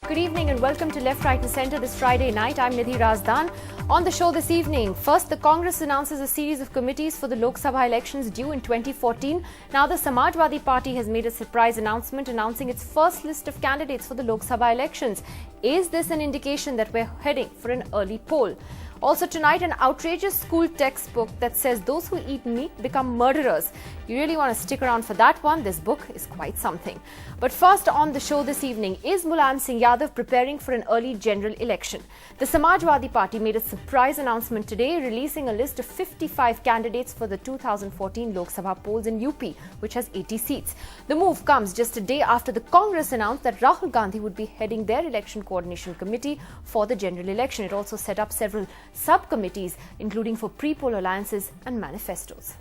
Good evening and welcome to Left, Right and Centre this Friday night. I'm Nidhi Razdan. On the show this evening, first the Congress announces a series of committees for the Lok Sabha elections due in 2014. Now the Samajwadi Party has made a surprise announcement announcing its first list of candidates for the Lok Sabha elections. Is this an indication that we're heading for an early poll? Also tonight, an outrageous school textbook that says those who eat meat become murderers. You really want to stick around for that one. This book is quite something. But first on the show this evening, is Mulayam Singh Yadav preparing for an early general election? The Samajwadi Party made a surprise announcement today, releasing a list of 55 candidates for the 2014 Lok Sabha polls in UP, which has 80 seats. The move comes just a day after the Congress announced that Rahul Gandhi would be heading their election coordination committee for the general election. It also set up several subcommittees, including for pre-poll alliances and manifestos.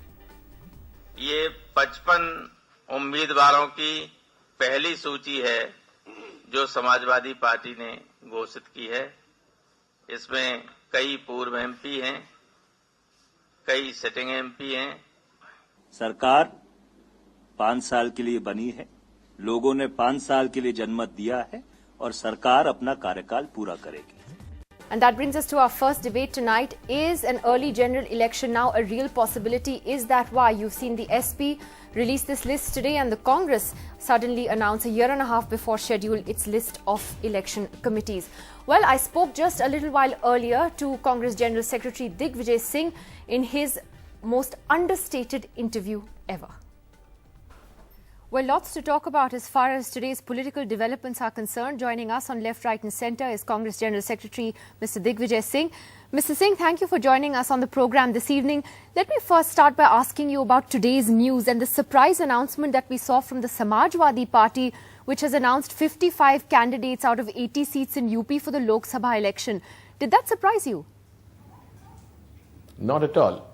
ये 55 उम्मीदवारों की पहली सूची है जो Samajwadi party ने घोषित की है। इसमें कई पूर्व एमपी हैं, कई सिटिंग एमपी हैं। सरकार 5 साल के लिए बनी है, लोगों ने 5 साल के लिए जनमत दिया है और सरकार अपना कार्यकाल पूरा करेगी। And that brings us to our first debate tonight. Is an early general election now a real possibility? Is that why you've seen the SP release this list today and the Congress suddenly announce a year and a half before schedule its list of election committees? Well, I spoke just a little while earlier to Congress General Secretary Digvijay Singh in his most understated interview ever. Well, lots to talk about as far as today's political developments are concerned. Joining us on Left, Right and Centre is Congress General Secretary Mr. Digvijay Singh. Mr. Singh, thank you for joining us on the programme this evening. Let me first start by asking you about today's news and the surprise announcement that we saw from the Samajwadi Party, which has announced 55 candidates out of 80 seats in UP for the Lok Sabha election. Did that surprise you? Not at all.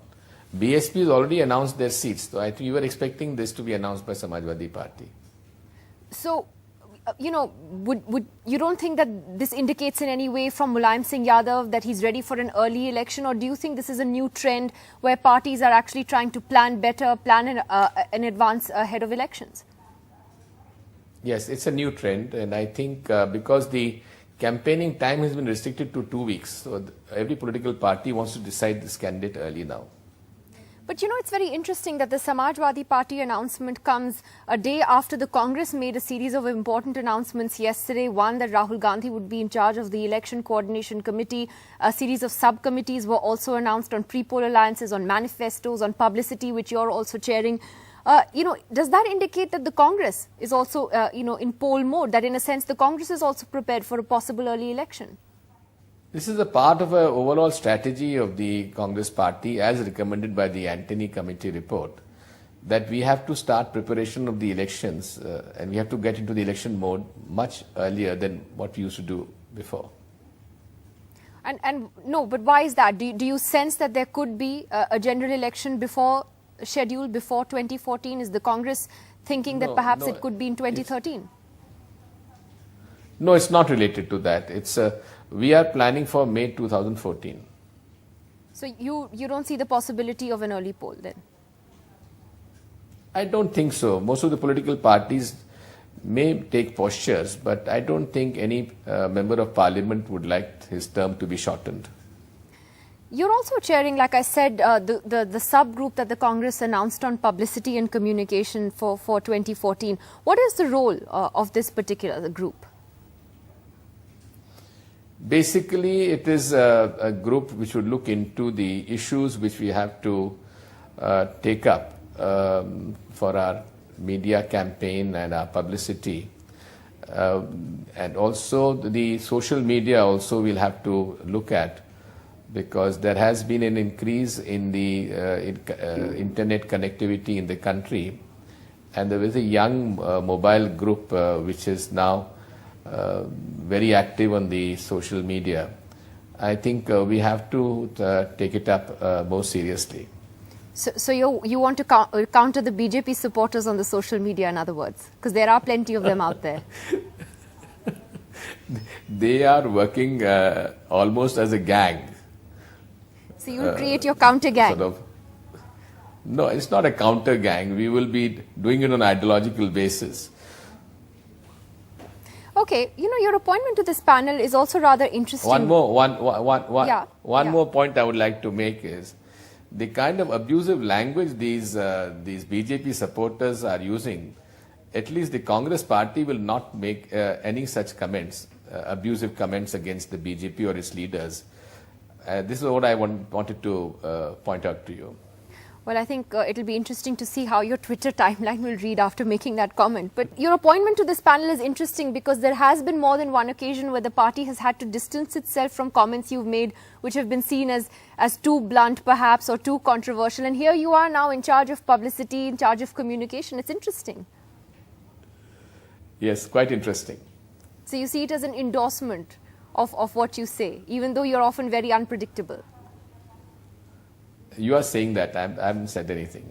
BSP has already announced their seats, so I think you were expecting this to be announced by Samajwadi Party. So, would you don't think that this indicates in any way from Mulayam Singh Yadav that he's ready for an early election, or do you think this is a new trend where parties are actually trying to plan better, plan in advance ahead of elections? Yes, it's a new trend, and I think because the campaigning time has been restricted to 2 weeks, so every political party wants to decide this candidate early now. But it's very interesting that the Samajwadi Party announcement comes a day after the Congress made a series of important announcements yesterday. One, that Rahul Gandhi would be in charge of the Election Coordination Committee. A series of subcommittees were also announced on pre-poll alliances, on manifestos, on publicity, which you're also chairing. Does that indicate that the Congress is also, in poll mode, that in a sense the Congress is also prepared for a possible early election? This is a part of an overall strategy of the Congress party as recommended by the Antony Committee report, that we have to start preparation of the elections and we have to get into the election mode much earlier than what we used to do before. And no, but why is that? Do you sense that there could be a general election scheduled before 2014? Is the Congress thinking that perhaps it could be in 2013? No, it's not related to that. We are planning for May 2014. So you don't see the possibility of an early poll then? I don't think so. Most of the political parties may take postures, but I don't think any member of parliament would like his term to be shortened. You're also chairing, like I said, the subgroup that the Congress announced on publicity and communication for 2014. What is the role of this particular group? Basically, it is a group which would look into the issues which we have to take up for our media campaign and our publicity. And also the social media also we'll have to look at, because there has been an increase in the internet connectivity in the country. And there is a young mobile group which is now very active on the social media. I think we have to take it up more seriously. So you want to counter the BJP supporters on the social media, in other words, because there are plenty of them out there. They are working almost as a gang. So you will create your counter gang. No, it's not a counter gang. We will be doing it on an ideological basis. Okay, your appointment to this panel is also rather interesting. One Yeah. more point I would like to make is the kind of abusive language these BJP supporters are using. At least the Congress party will not make any such comments, abusive comments against the BJP or its leaders. This is what I wanted to point out to you. Well, I think it'll be interesting to see how your Twitter timeline will read after making that comment. But your appointment to this panel is interesting because there has been more than one occasion where the party has had to distance itself from comments you've made, which have been seen as too blunt perhaps or too controversial. And here you are now in charge of publicity, in charge of communication. It's interesting. Yes, quite interesting. So you see it as an endorsement of what you say, even though you're often very unpredictable. You are saying that. I haven't said anything.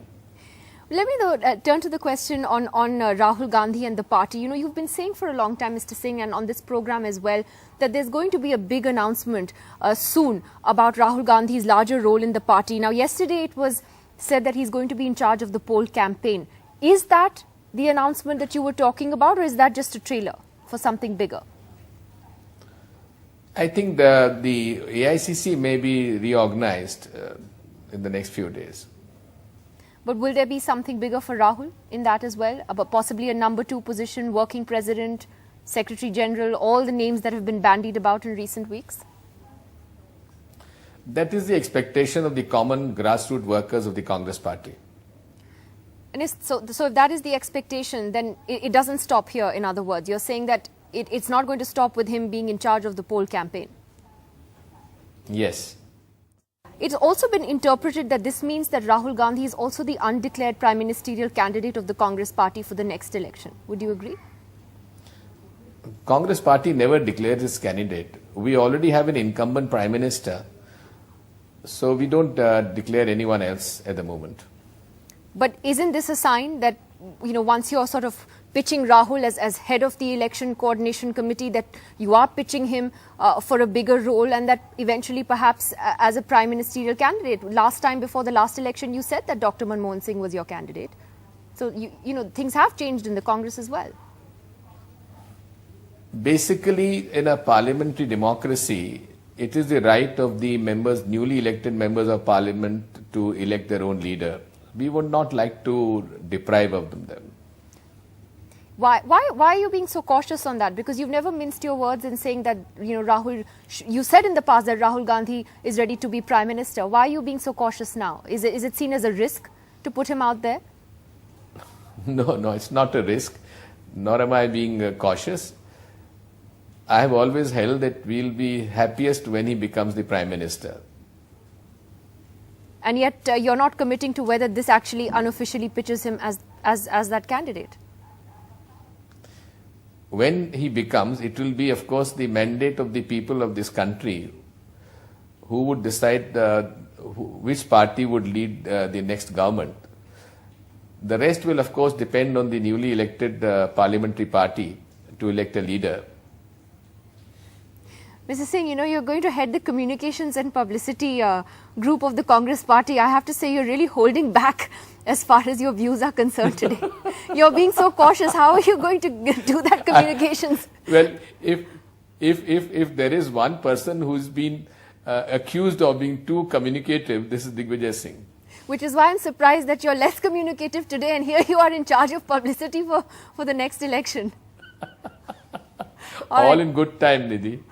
Let me though turn to the question on Rahul Gandhi and the party. You've been saying for a long time, Mr. Singh, and on this program as well, that there's going to be a big announcement soon about Rahul Gandhi's larger role in the party. Now, yesterday it was said that he's going to be in charge of the poll campaign. Is that the announcement that you were talking about, or is that just a trailer for something bigger? I think the AICC may be reorganized in the next few days. But will there be something bigger for Rahul in that as well? About possibly a number 2 position, working president, secretary general, all the names that have been bandied about in recent weeks? That is the expectation of the common grassroots workers of the Congress party. And so if that is the expectation, then it doesn't stop here, in other words. You're saying that it's not going to stop with him being in charge of the poll campaign? Yes. It's also been interpreted that this means that Rahul Gandhi is also the undeclared prime ministerial candidate of the Congress party for the next election. Would you agree? Congress party never declares its candidate. We already have an incumbent prime minister, so we don't declare anyone else at the moment. But isn't this a sign that, once you're sort of pitching Rahul as head of the election coordination committee, that you are pitching him for a bigger role, and that eventually perhaps as a prime ministerial candidate? Last time before the last election, you said that Dr. Manmohan Singh was your candidate. So, things have changed in the Congress as well. Basically, in a parliamentary democracy, it is the right of the newly elected members of parliament to elect their own leader. We would not like to deprive of them. Why are you being so cautious on that? Because you've never minced your words in saying that, Rahul, you said in the past that Rahul Gandhi is ready to be prime minister. Why are you being so cautious now? Is it seen as a risk to put him out there? No, it's not a risk, nor am I being cautious. I have always held that we'll be happiest when he becomes the prime minister. And yet you're not committing to whether this actually unofficially pitches him as that candidate. When he becomes, it will be, of course, the mandate of the people of this country who would decide which party would lead the next government. The rest will, of course, depend on the newly elected parliamentary party to elect a leader. Mr. Singh, you're going to head the communications and publicity group of the Congress party. I have to say you're really holding back as far as your views are concerned today. You're being so cautious. How are you going to do that communications? Well, if there is one person who's been accused of being too communicative, this is Digvijay Singh. Which is why I'm surprised that you're less communicative today, and here you are in charge of publicity for the next election. All right. In good time, Nidhi.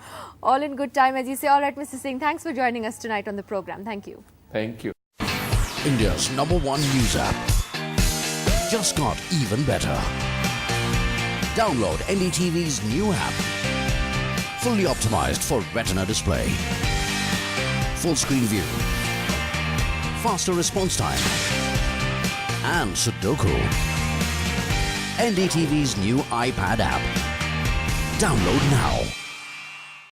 All in good time, as you say. All right, Mr. Singh, thanks for joining us tonight on the program. Thank you. Thank you. India's #1 news app just got even better. Download NDTV's new app. Fully optimized for retina display. Full screen view. Faster response time. And Sudoku. NDTV's new iPad app. Download now.